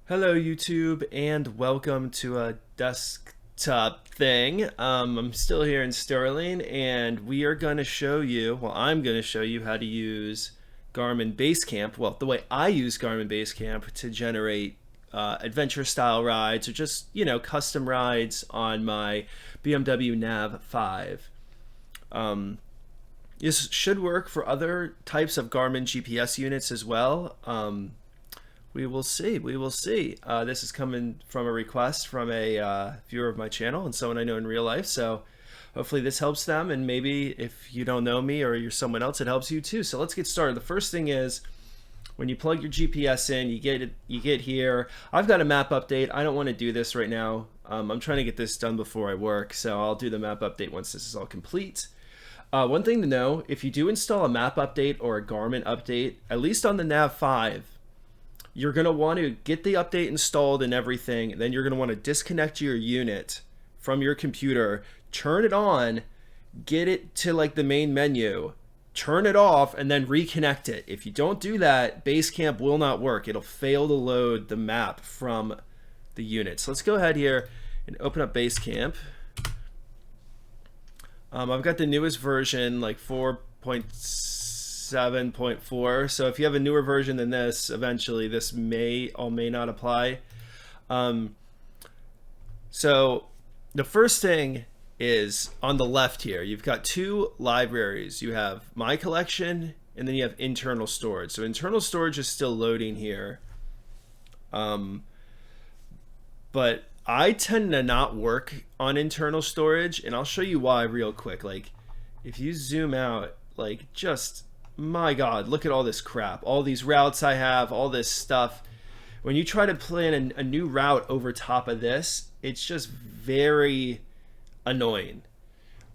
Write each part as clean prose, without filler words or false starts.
Hello YouTube and welcome to a desktop thing. I'm still here in Sterling and we are going to show you, I'm going to show you how to use Garmin Basecamp, the way I use Garmin Basecamp to generate adventure style rides or just, custom rides on my BMW Nav 5. This should work for other types of Garmin GPS units as well. We will see. We will see. This is coming from a request from a viewer of my channel and someone I know in real life. So hopefully this helps them. And maybe if you don't know me or you're someone else, it helps you too. So let's get started. The first thing is when you plug your GPS in, you get here. I've got a map update. I don't want to do this right now. I'm trying to get this done before I work. So I'll do the map update once this is all complete. One thing to know, if you do install a map update or a Garmin update, at least on the Nav 5, you're going to want to get the update installed and everything. Then you're going to want to disconnect your unit from your computer, turn it on, get it to like the main menu, turn it off, and then reconnect it. If you don't do that, Basecamp will not work. It'll fail to load the map from the unit. So let's go ahead here and open up Basecamp. I've got the newest version, like 4.7.4. So if you have a newer version than this, eventually this may or may not apply. So the first thing is on the left here, you've got two libraries. You have My Collection and then you have internal storage. So internal storage is still loading here. But I tend to not work on internal storage, and I'll show you why real quick. Like, if you zoom out, like, just, my God, look at all this crap. All these routes I have, all this stuff. When you try to plan a new route over top of this, it's just very annoying.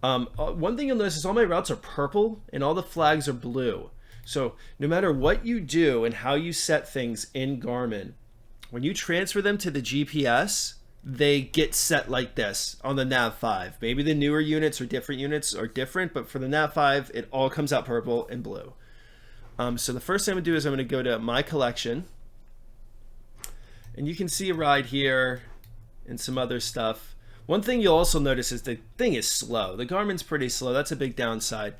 One thing you'll notice is all my routes are purple, and all the flags are blue. So no matter what you do and how you set things in Garmin, when you transfer them to the GPS, they get set like this on the Nav 5. Maybe the newer units or different units are different, but for the Nav 5, it all comes out purple and blue. So the first thing I'm going to do is I'm going to go to My Collection. And you can see a ride here and some other stuff. One thing you'll also notice is the thing is slow. The Garmin's pretty slow. That's a big downside.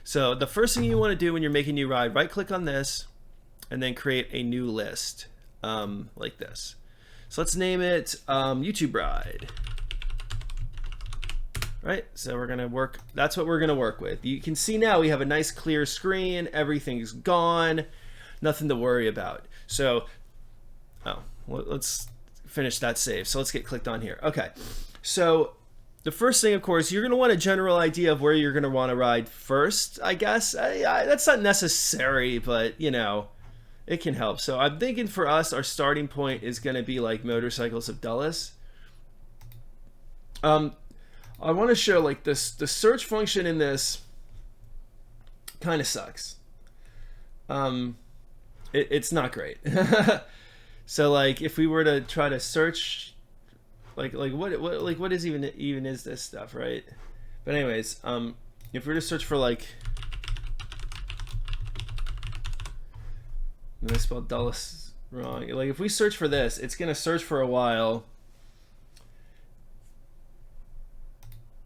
So the first thing you want to do when you're making a new ride, right-click on this and then create a new list like this. So let's name it YouTube Ride. Right, so we're gonna work, that's what we're gonna work with. You can see now we have a nice clear screen, everything's gone, nothing to worry about. So, let's finish that save. So let's get clicked on here. Okay, so the first thing, of course, you're gonna want a general idea of where you're gonna wanna ride first, I guess. That's not necessary, but you know, it can help. So I'm thinking for us, our starting point is going to be like Motorcycles of Dulles. I want to show like this, the search function in this kind of sucks. It's not great. So like if we were to try to search, what is even is this stuff, right? But anyways, if we were to search for like, and I spelled Dulles wrong. Like if we search for this, it's gonna search for a while.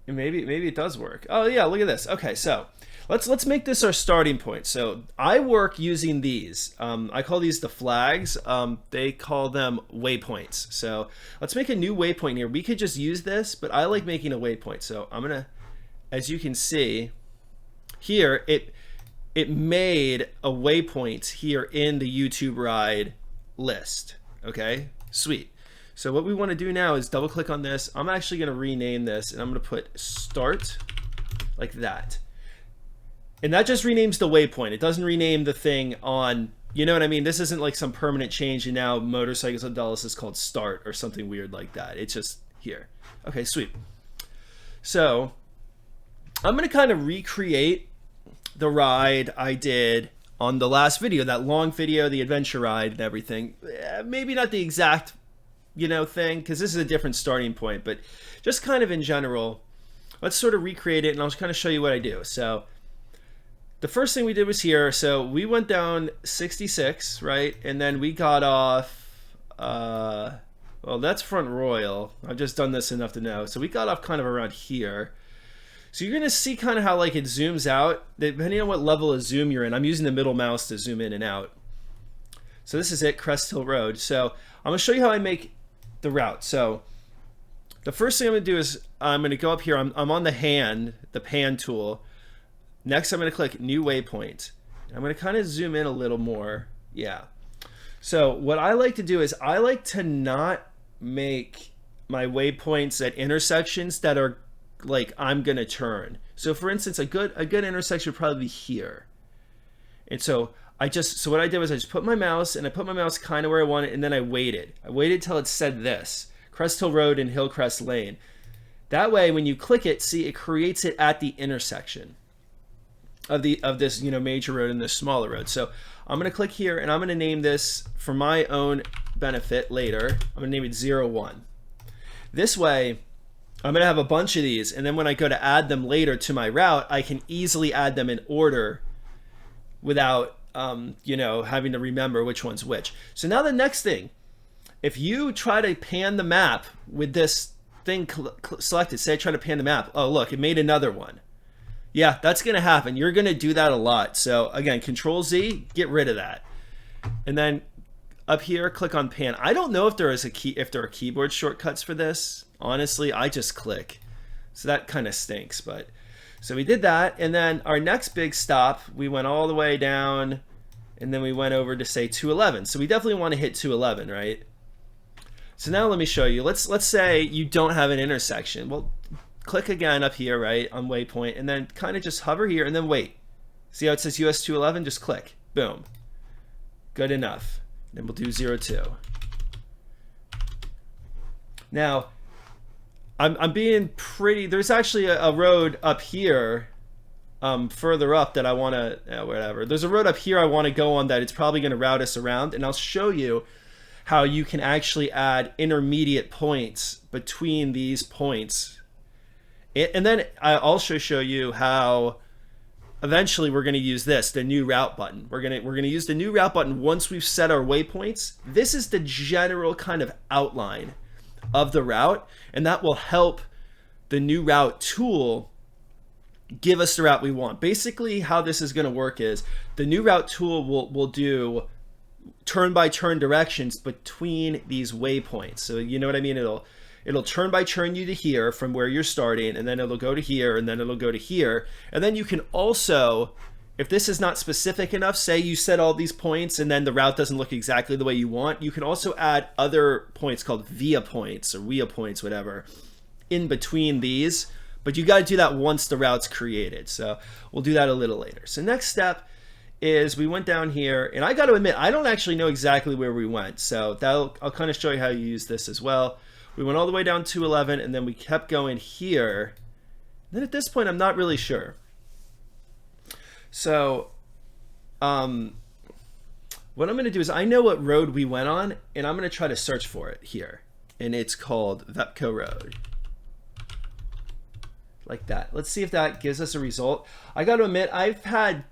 And maybe it does work. Oh yeah, look at this. Okay, so let's make this our starting point. So I work using these. I call these the flags. They call them waypoints. So let's make a new waypoint here. We could just use this, but I like making a waypoint. So I'm gonna, as you can see here, it made a waypoint here in the YouTube ride list. Okay, sweet. So what we want to do now is double click on this. I'm actually going to rename this and I'm going to put start like that. And that just renames the waypoint. It doesn't rename the thing on, you know what I mean? This isn't like some permanent change and now Motorcycles of Dulles is called start or something weird like that. It's just here. Okay, sweet. So I'm going to kind of recreate the ride I did on the last video, that long video, the adventure ride and everything. Maybe not the exact, thing, because this is a different starting point, but just kind of in general, let's sort of recreate it and I'll kind of show you what I do. So the first thing we did was here. So we went down 66, right? And then we got off Well, that's Front Royal. I've just done this enough to know. So we got off kind of around here. So you're going to see kind of how like it zooms out, depending on what level of zoom you're in. I'm using the middle mouse to zoom in and out. So this is it, Crest Hill Road. So I'm going to show you how I make the route. So the first thing I'm going to do is I'm going to go up here. I'm on the hand, the pan tool. Next, I'm going to click New Waypoint. I'm going to kind of zoom in a little more. Yeah. So what I like to do is I like to not make my waypoints at intersections that are like I'm going to turn. So for instance, a good intersection would probably be here. And so so what I did was I just put my mouse and I put my mouse kind of where I want it, and then I waited. I waited till it said this, Crest Hill Road and Hillcrest Lane. That way, when you click it, see, it creates it at the intersection of this, you know, major road and this smaller road. So I'm going to click here and I'm going to name this for my own benefit later. I'm going to name it 01. This way, I'm going to have a bunch of these, and then when I go to add them later to my route, I can easily add them in order without you know, having to remember which one's which. So now the next thing, if you try to pan the map with this thing selected, say I try to pan the map, oh look, it made another one. Yeah, that's going to happen. You're going to do that a lot. So again, Control Z, get rid of that. And then up here, click on pan. I don't know if there are keyboard shortcuts for this. Honestly, I just click. So that kind of stinks, but so we did that. And then our next big stop, we went all the way down and then we went over to say 211. So we definitely want to hit 211, right? So now let me show you. Let's say you don't have an intersection. Well, click again up here, right, on waypoint, and then kind of just hover here and then wait. See how it says US 211? Just click. Boom. Good enough. Then we'll do 02. Now, I'm being pretty, there's actually a road up here further up that I want to, whatever. There's a road up here I want to go on that it's probably going to route us around, and I'll show you how you can actually add intermediate points between these points. And then I also show you how eventually we're going to use this, the new route button. We're going to use the new route button once we've set our waypoints. This is the general kind of outline of the route, and that will help the new route tool give us the route we want. Basically, how this is going to work is the new route tool will do turn-by-turn directions between these waypoints. So you know what I mean? It'll turn by turn you to here from where you're starting, and then it'll go to here, and then it'll go to here. And then you can also, if this is not specific enough, say you set all these points and then the route doesn't look exactly the way you want, you can also add other points called via points or via points, whatever, in between these. But you got to do that once the route's created. So we'll do that a little later. So next step is we went down here, and I got to admit, I don't actually know exactly where we went. So I'll kind of show you how you use this as well. We went all the way down to 11, and then we kept going here. Then at this point, I'm not really sure. So what I'm going to do is I know what road we went on, and I'm going to try to search for it here. And it's called Vepco Road. Like that. Let's see if that gives us a result. I got to admit, I've had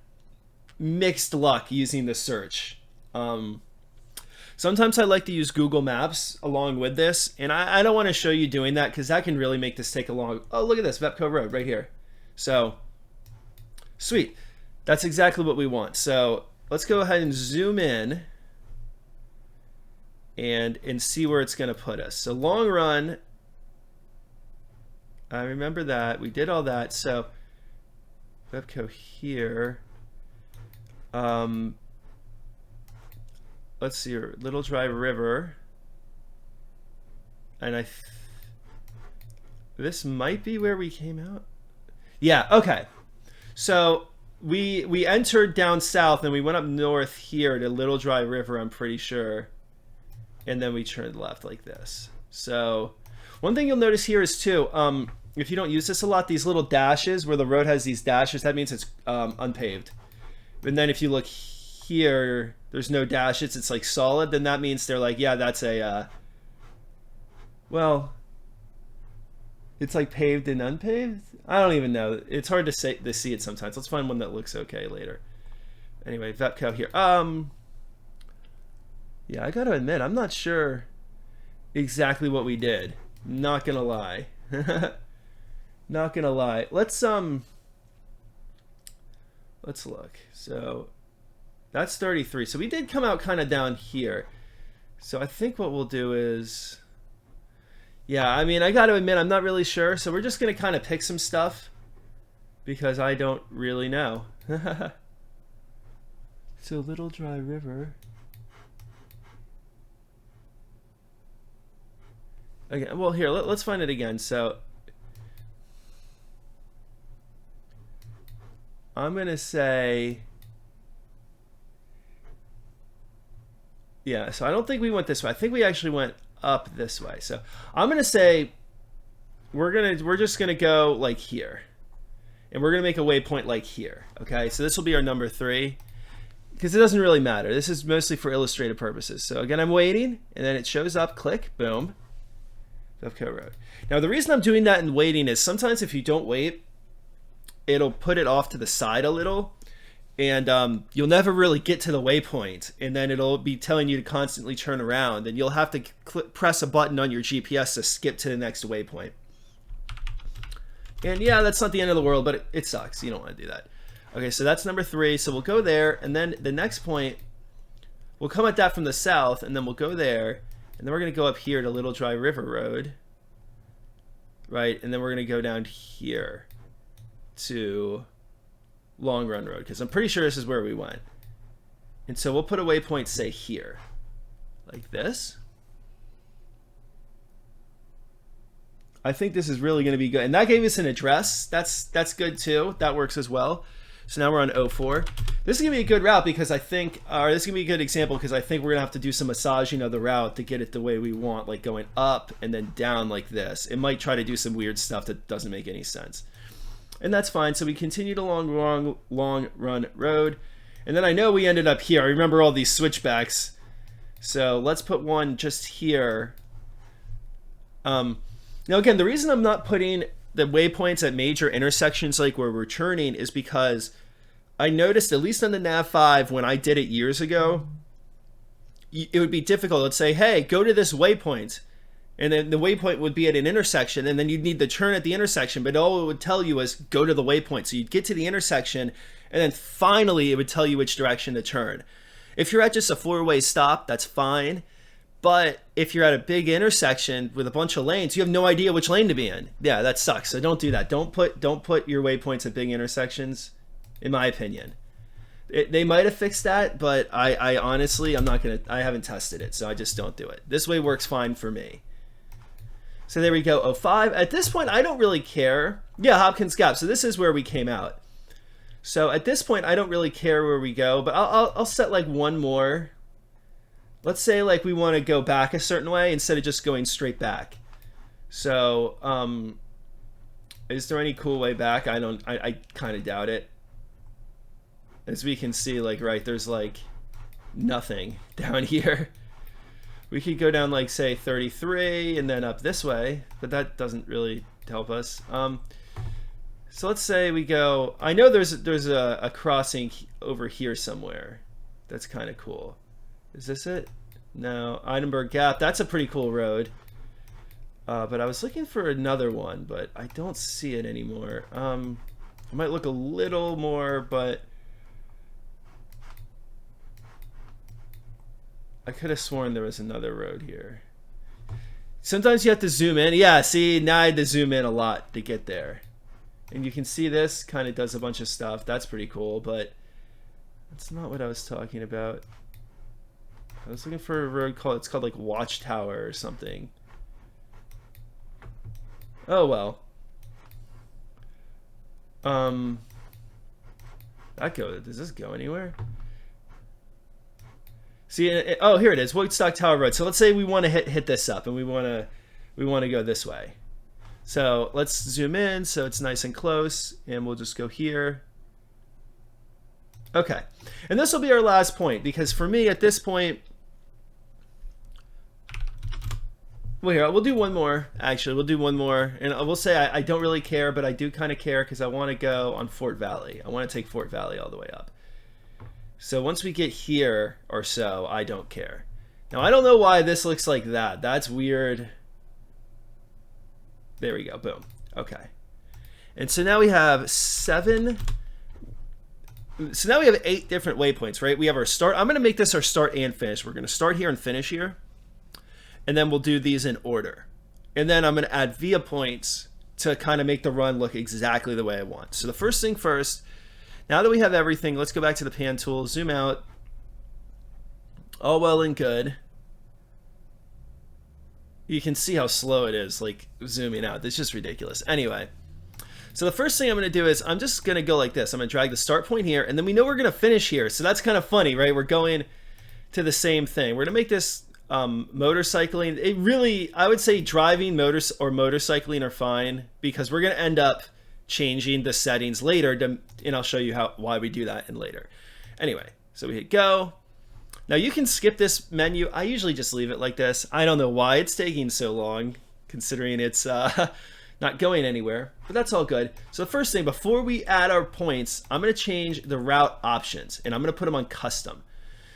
mixed luck using the search. Sometimes I like to use Google Maps along with this, and I don't want to show you doing that because that can really make this take a long... Oh, look at this, Vepco Road right here. So, sweet. That's exactly what we want. So let's go ahead and zoom in and see where it's going to put us. So long run, I remember that. We did all that. So Vepco here. Let's see here. Little Dry River. And this might be where we came out. Yeah, okay. So we entered down south and we went up north here to Little Dry River, I'm pretty sure. And then we turned left like this. So one thing you'll notice here is too, if you don't use this a lot, these little dashes where the road has these dashes, that means it's unpaved. And then if you look here, there's no dashes, it's like solid, then that means they're like, yeah, that's a, well, it's like paved and unpaved? I don't even know. It's hard to see it sometimes. Let's find one that looks okay later. Anyway, Vepco here. Yeah, I gotta admit, I'm not sure. exactly what we did. Not gonna lie. Not gonna lie. Let's look. So that's 33. So we did come out kind of down here. So I think what we'll do is, yeah, I mean, I got to admit, I'm not really sure. So we're just going to kind of pick some stuff because I don't really know. So Little Dry River. Okay, well, here, let's find it again. So I'm going to say, yeah, so I don't think we went this way. I think we actually went up this way. So I'm going to say we're just going to go like here. And we're going to make a waypoint like here. Okay, so this will be our number 3. Because it doesn't really matter. This is mostly for illustrative purposes. So again, I'm waiting, and then it shows up, click, boom, Dovecote Road. Now the reason I'm doing that and waiting is sometimes if you don't wait, it'll put it off to the side a little, and you'll never really get to the waypoint, and then it'll be telling you to constantly turn around, and you'll have to press a button on your GPS to skip to the next waypoint. And yeah, that's not the end of the world, but it sucks. You don't want to do that. Okay, so that's number 3. So we'll go there, and then the next point, we'll come at that from the south, and then we'll go there, and then we're going to go up here to Little Dry River Road, right? And then we're going to go down here to Long Run Road, because I'm pretty sure this is where we went. And so we'll put a waypoint, say, here, like this. I think this is really going to be good. And that gave us an address. That's good, too. That works as well. So now we're on 04. This is going to be a good route because I think, or this is going to be a good example because I think we're going to have to do some massaging of the route to get it the way we want, like going up and then down like this. It might try to do some weird stuff that doesn't make any sense. And that's fine. So we continued along Long Run Road. And then I know we ended up here. I remember all these switchbacks. So let's put one just here. Now again, the reason I'm not putting the waypoints at major intersections like where we're turning is because I noticed, at least on the Nav5 when I did it years ago, it would be difficult. Let's say, hey, go to this waypoint, and then the waypoint would be at an intersection, and then you'd need to turn at the intersection, but all it would tell you is go to the waypoint. So you'd get to the intersection, and then finally it would tell you which direction to turn. If you're at just a 4-way stop, that's fine. But if you're at a big intersection with a bunch of lanes, you have no idea which lane to be in. Yeah, that sucks. So don't do that. Don't put your waypoints at big intersections, in my opinion. They might have fixed that, but I honestly, I haven't tested it, so I just don't do it. This way works fine for me. So there we go, 05. At this point, I don't really care. Yeah, Hopkins Gap. So this is where we came out. So at this point, I don't really care where we go, but I'll set like one more. Let's say like we want to go back a certain way instead of just going straight back. So is there any cool way back? I kind of doubt it. As we can see, like, right, there's like nothing down here. We could go down like, say, 33 and then up this way, but that doesn't really help us. So let's say we go, I know there's a crossing over here somewhere. That's kind of cool. Is this it? No, Edinburgh Gap. That's a pretty cool road. But I was looking for another one, but I don't see it anymore. I might look a little more, but I could have sworn there was another road here. Sometimes you have to zoom in. Yeah, see, now I had to zoom in a lot to get there. And you can see this kind of does a bunch of stuff. That's pretty cool, but that's not what I was talking about. I was looking for a road it's called like Watchtower or something. Oh well. Does this go anywhere? See, oh, here it is, Woodstock Tower Road. So let's say we want to hit this up, and we want to go this way. So let's zoom in so it's nice and close, and we'll just go here. Okay, and this will be our last point, because for me at this point, well, here, we'll do one more. Actually, we'll do one more, and I will say I don't really care, but I do kind of care because I want to go on Fort Valley. I want to take Fort Valley all the way up. So once we get here or so, I don't care. Now, I don't know why this looks like that. That's weird. There we go. Boom. Okay. And so now we have 7. So now we have 8 different waypoints, right? We have our start. I'm going to make this our start and finish. We're going to start here and finish here. And then we'll do these in order. And then I'm going to add via points to kind of make the run look exactly the way I want. So the first thing first, now that we have everything, let's go back to the pan tool, zoom out. All well and good. You can see how slow it is, like zooming out. It's just ridiculous. Anyway, so the first thing I'm going to do is I'm just going to go like this. I'm going to drag the start point here, and then we know we're going to finish here. So that's kind of funny, right? We're going to the same thing. We're going to make this motorcycling. It really, I would say driving, motorcycling are fine, because we're going to end up changing the settings later, and I'll show you why we do that in later. Anyway, so we hit go. Now you can skip this menu. I usually just leave it like this. I don't know why it's taking so long, considering it's not going anywhere, but that's all good. So the first thing, before we add our points, I'm going to change the route options, and I'm going to put them on custom.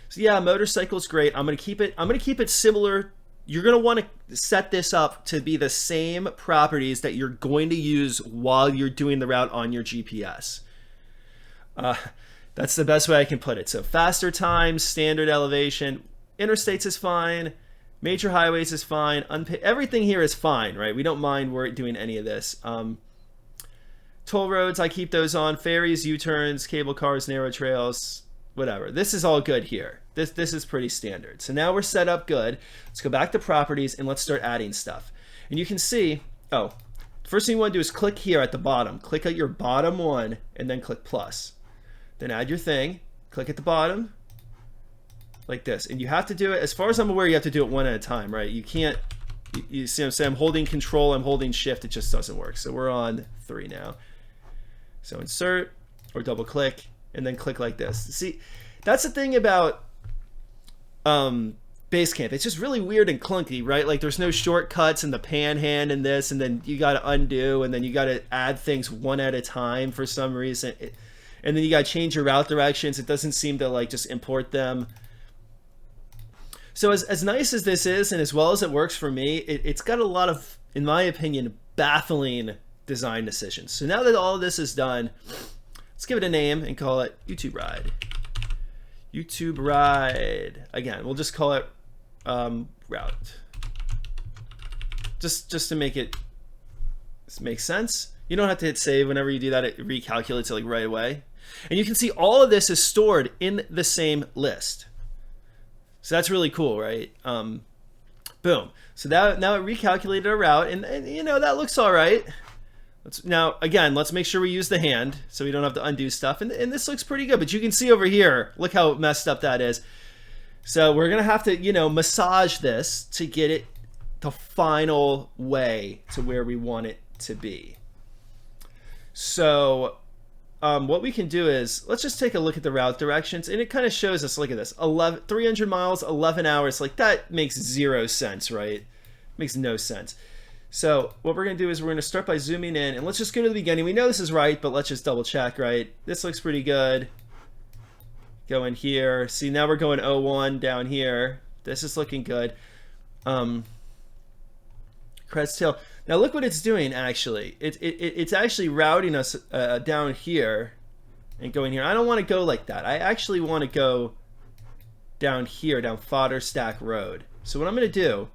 So yeah, motorcycle's great. I'm going to keep it similar. You're going to want to set this up to be the same properties that you're going to use while you're doing the route on your GPS. That's the best way I can put it. So faster times, standard elevation, interstates is fine, major highways is fine, everything here is fine, right? We don't mind we're doing any of this. Toll roads, I keep those on. Ferries, U-turns, cable cars, narrow trails, whatever. This is all good here. This is pretty standard. So now we're set up good. Let's go back to properties and let's start adding stuff. And you can see, first thing you want to do is click here at the bottom. Click at your bottom one and then click plus. Then add your thing, click at the bottom, like this. And you have to do it, as far as I'm aware, you have to do it one at a time, right? You can't, you see what I'm saying? I'm holding control, I'm holding shift, it just doesn't work. So we're on 3 now. So insert, or double click, and then click like this. See, that's the thing about Basecamp. It's just really weird and clunky, right? Like there's no shortcuts and the pan hand and this, and then you got to undo, and then you got to add things one at a time for some reason. And then you got to change your route directions. It doesn't seem to like just import them. So as nice as this is, and as well as it works for me, it's got a lot of, in my opinion, baffling design decisions. So now that all of this is done, let's give it a name and call it YouTube Ride. YouTube Ride. Again, we'll just call it route. Just to make it make sense. You don't have to hit save. Whenever you do that, it recalculates it like right away. And you can see all of this is stored in the same list. So that's really cool, right? Boom. So now it recalculated our route, and you know, that looks all right. Now, again, let's make sure we use the hand so we don't have to undo stuff. And this looks pretty good, but you can see over here, look how messed up that is. So we're going to have to, you know, massage this to get it the final way to where we want it to be. So what we can do is, let's just take a look at the route directions, and it kind of shows us, look at this, 300 miles, 11 hours. Like, that makes 0 sense, right? Makes no sense. So what we're going to do is we're going to start by zooming in, and let's just go to the beginning. We know this is right, but let's just double check, right? This looks pretty good. Go in here. See, now we're going 01 down here. This is looking good. Crest Hill. Now look what it's doing, actually. It's actually routing us down here and going here. I don't want to go like that. I actually want to go down here, down Fodder Stack Road. So what I'm going to do,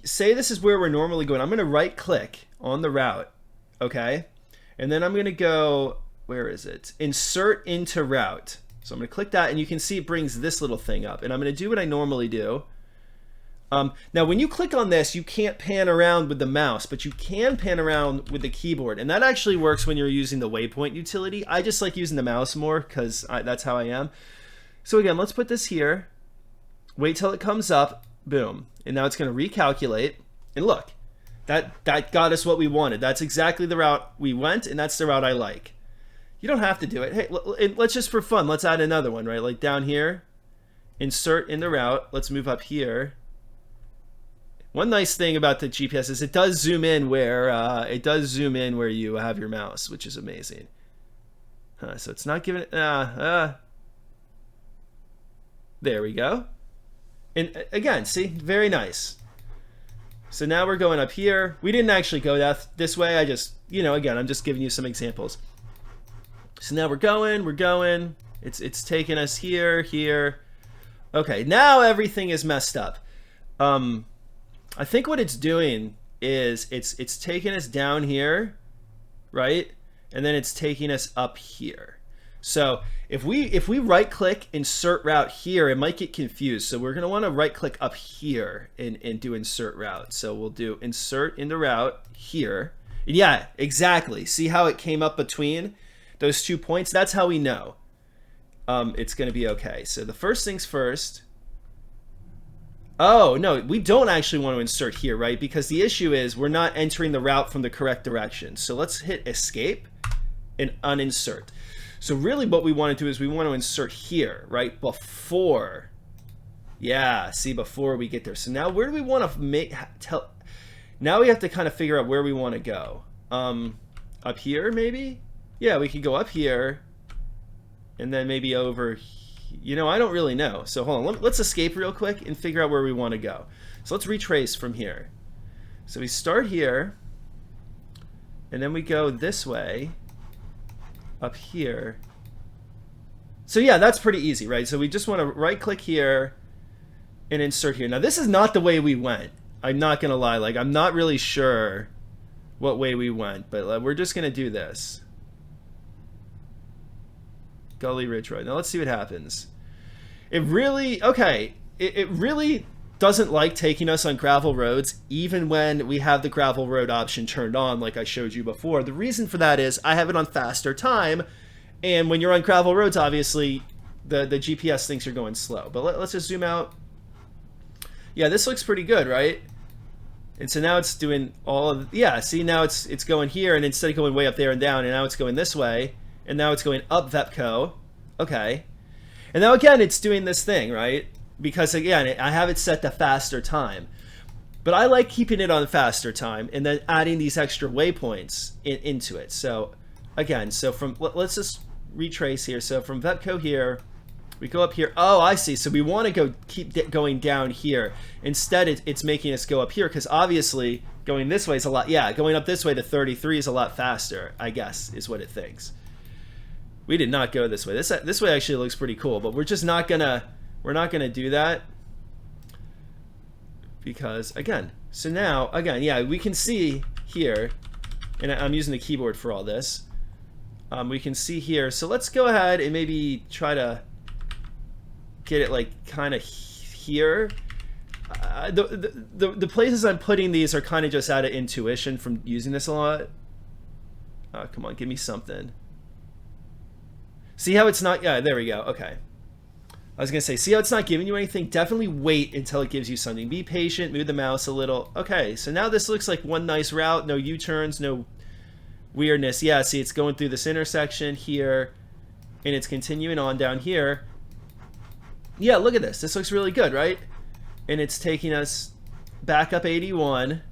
say this is where we're normally going. I'm going to right click on the route, okay? And then I'm going to go, where is it? Insert into route. So I'm going to click that, and you can see it brings this little thing up. And I'm going to do what I normally do. Now, when you click on this, you can't pan around with the mouse, but you can pan around with the keyboard. And that actually works when you're using the waypoint utility. I just like using the mouse more because that's how I am. So again, let's put this here. Wait till it comes up. Boom. And now it's going to recalculate. And look, that got us what we wanted. That's exactly the route we went, and that's the route I like. You don't have to do it. Hey, let's just for fun, let's add another one, right? Like down here, insert in the route. Let's move up here. One nice thing about the GPS is it does zoom in where you have your mouse, which is amazing. So it's not giving it. There we go. And again, see, very nice. So now we're going up here. We didn't actually go this way. I just, again, I'm just giving you some examples. So now we're going. It's taking us here. Okay, now everything is messed up. I think what it's doing is it's taking us down here, right? And then it's taking us up here. So if we right click insert route here, it might get confused. So we're gonna want to right click up here and do insert route. So we'll do insert into route here. Yeah, exactly. See how it came up between those 2 points? That's how we know it's gonna be okay. So the first things first. Oh, no, we don't actually want to insert here, right? Because the issue is we're not entering the route from the correct direction. So let's hit escape and uninsert. So really what we want to do is we want to insert here, right? Before. Yeah, see, before we get there. So now where do we want to now we have to kind of figure out where we want to go. Up here, maybe? Yeah, we could go up here and then maybe over here. I don't really know. So hold on, let's escape real quick and figure out where we want to go. So let's retrace from here. So we start here, and then we go this way, up here. So yeah, that's pretty easy, right? So we just want to right click here and insert here. Now this is not the way we went. I'm not going to lie. Like, I'm not really sure what way we went, but we're just going to do this. Gully Ridge Road. Now let's see what happens. It really doesn't like taking us on gravel roads, even when we have the gravel road option turned on, like I showed you before. The reason for that is I have it on faster time, and when you're on gravel roads, obviously the GPS thinks you're going slow. But let's just zoom out. Yeah, this looks pretty good, right? And so now it's doing all of, yeah, see, now it's going here, and instead of going way up there and down, and now it's going this way. And now it's going up Vepco. Okay. And now again, it's doing this thing, right? Because again, I have it set to faster time. But I like keeping it on faster time and then adding these extra waypoints into it. So again, let's just retrace here. So from Vepco here, we go up here. Oh, I see. So we want to keep going down here. Instead, it's making us go up here because obviously going this way is a lot. Yeah, going up this way to 33 is a lot faster, I guess, is what it thinks. We did not go this way. This way actually looks pretty cool, but we're just not gonna do that because again. So now again, yeah, we can see here, and I'm using the keyboard for all this. We can see here. So let's go ahead and maybe try to get it like kind of here. The places I'm putting these are kind of just out of intuition from using this a lot. Come on, give me something. See how it's not, yeah, there we go, okay. I was gonna say, see how it's not giving you anything? Definitely wait until it gives you something. Be patient, move the mouse a little. Okay, so now this looks like one nice route, no U-turns, no weirdness. Yeah, see, it's going through this intersection here, and it's continuing on down here. Yeah, look at this. This looks really good, right? And it's taking us back up 81.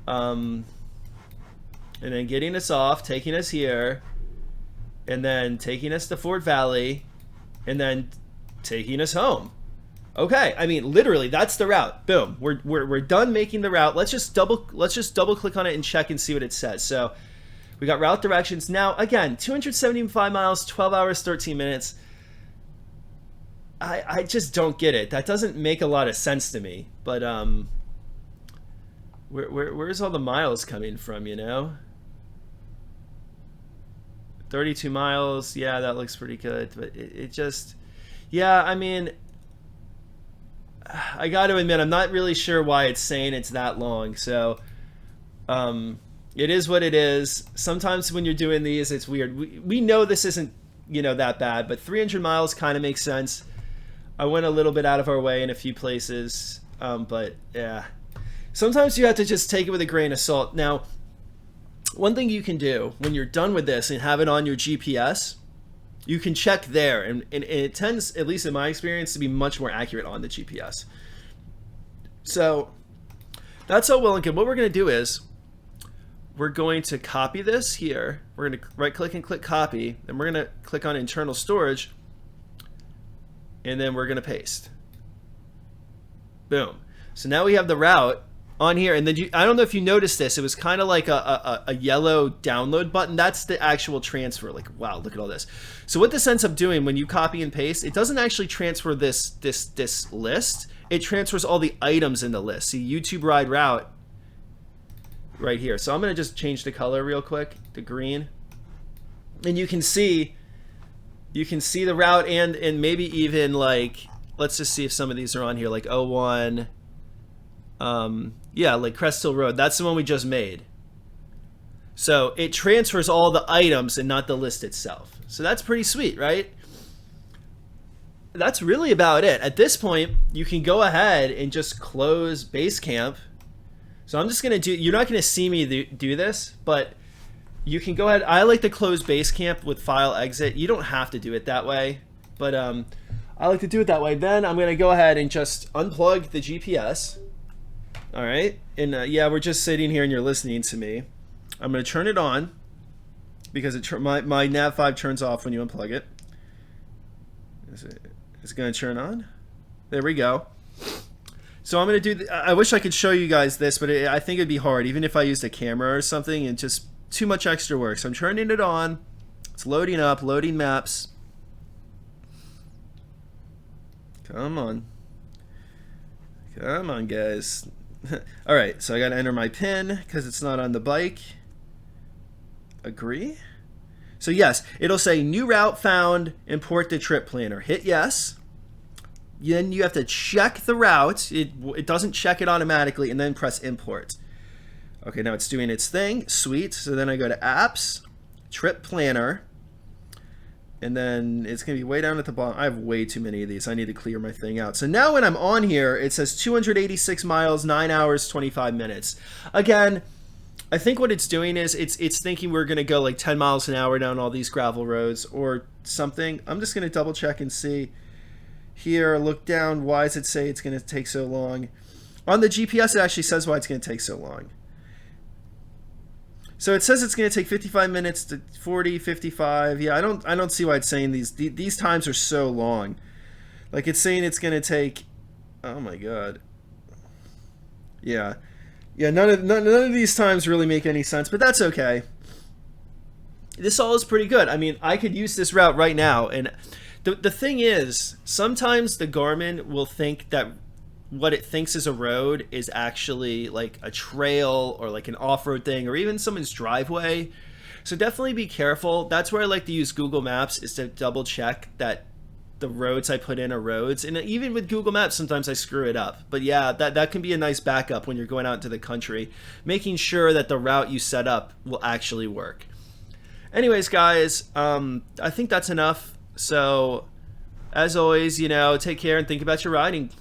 And then getting us off, taking us here, and then taking us to Fort Valley, and then taking us home. Okay, I mean, literally, that's the route. Boom, we're done making the route. Let's just double click on it and check and see what it says. So we got route directions. Now, again, 275 miles, 12 hours, 13 minutes. I just don't get it. That doesn't make a lot of sense to me. But where's all the miles coming from, 32 miles, yeah, that looks pretty good, but it just, yeah, I mean, I got to admit, I'm not really sure why it's saying it's that long, so it is what it is. Sometimes when you're doing these, it's weird. We know this isn't, that bad, but 300 miles kind of makes sense. I went a little bit out of our way in a few places, but yeah. Sometimes you have to just take it with a grain of salt. Now, one thing you can do when you're done with this and have it on your GPS, you can check there, and it tends, at least in my experience, to be much more accurate on the GPS. So that's all well and good. What we're going to do is we're going to copy this here. We're going to right click and click copy, and we're going to click on internal storage, and then we're going to paste. Boom. So now we have the route on here, and then I don't know if you noticed this, it was kind of like a yellow download button. That's the actual transfer. Like, wow, look at all this. So what this ends up doing when you copy and paste, it doesn't actually transfer this list. It transfers all the items in the list. See, YouTube ride route right here. So I'm going to just change the color real quick to green, and you can see the route, and maybe even like, let's just see if some of these are on here, like 01. Yeah, like Crest Hill Road. That's the one we just made. So it transfers all the items and not the list itself. So that's pretty sweet, right? That's really about it. At this point, you can go ahead and just close Basecamp. So I'm just going to do, you're not going to see me do this, but you can go ahead. I like to close Basecamp with file exit. You don't have to do it that way, but I like to do it that way. Then I'm going to go ahead and just unplug the GPS. All right, and yeah, we're just sitting here and you're listening to me. I'm going to turn it on because my nav 5 turns off when you unplug it. Is it going to turn on? There we go. So I'm going to do, I wish I could show you guys this, but I think it'd be hard, even if I used a camera or something, and just too much extra work. So I'm turning it on. It's loading up, loading maps. Come on. Come on, guys. All right, so I got to enter my PIN because it's not on the bike. Agree. So yes, it'll say new route found, import the trip planner. Hit yes. Then you have to check the route. It doesn't check it automatically, and then press import. Okay, now it's doing its thing. Sweet. So then I go to apps, trip planner, and then it's going to be way down at the bottom. I have way too many of these. I need to clear my thing out. So now when I'm on here, it says 286 miles, 9 hours, 25 minutes. Again, I think what it's doing is it's thinking we're going to go like 10 miles an hour down all these gravel roads or something. I'm just going to double check and see. Here, look down. Why does it say it's going to take so long? On the GPS, it actually says why it's going to take so long. So it says it's going to take 55 minutes to 40, 55. Yeah, I don't see why it's saying these times are so long. Like it's saying it's going to take, oh my god. Yeah. Yeah, none of these times really make any sense, but that's okay. This all is pretty good. I mean, I could use this route right now, and the thing is, sometimes the Garmin will think that what it thinks is a road is actually like a trail or like an off-road thing or even someone's driveway. So definitely be careful. That's where I like to use Google Maps, is to double check that the roads I put in are roads. And even with Google Maps, sometimes I screw it up. But yeah, that can be a nice backup when you're going out into the country, making sure that the route you set up will actually work. Anyways, guys, I think that's enough. So as always, take care and think about your riding.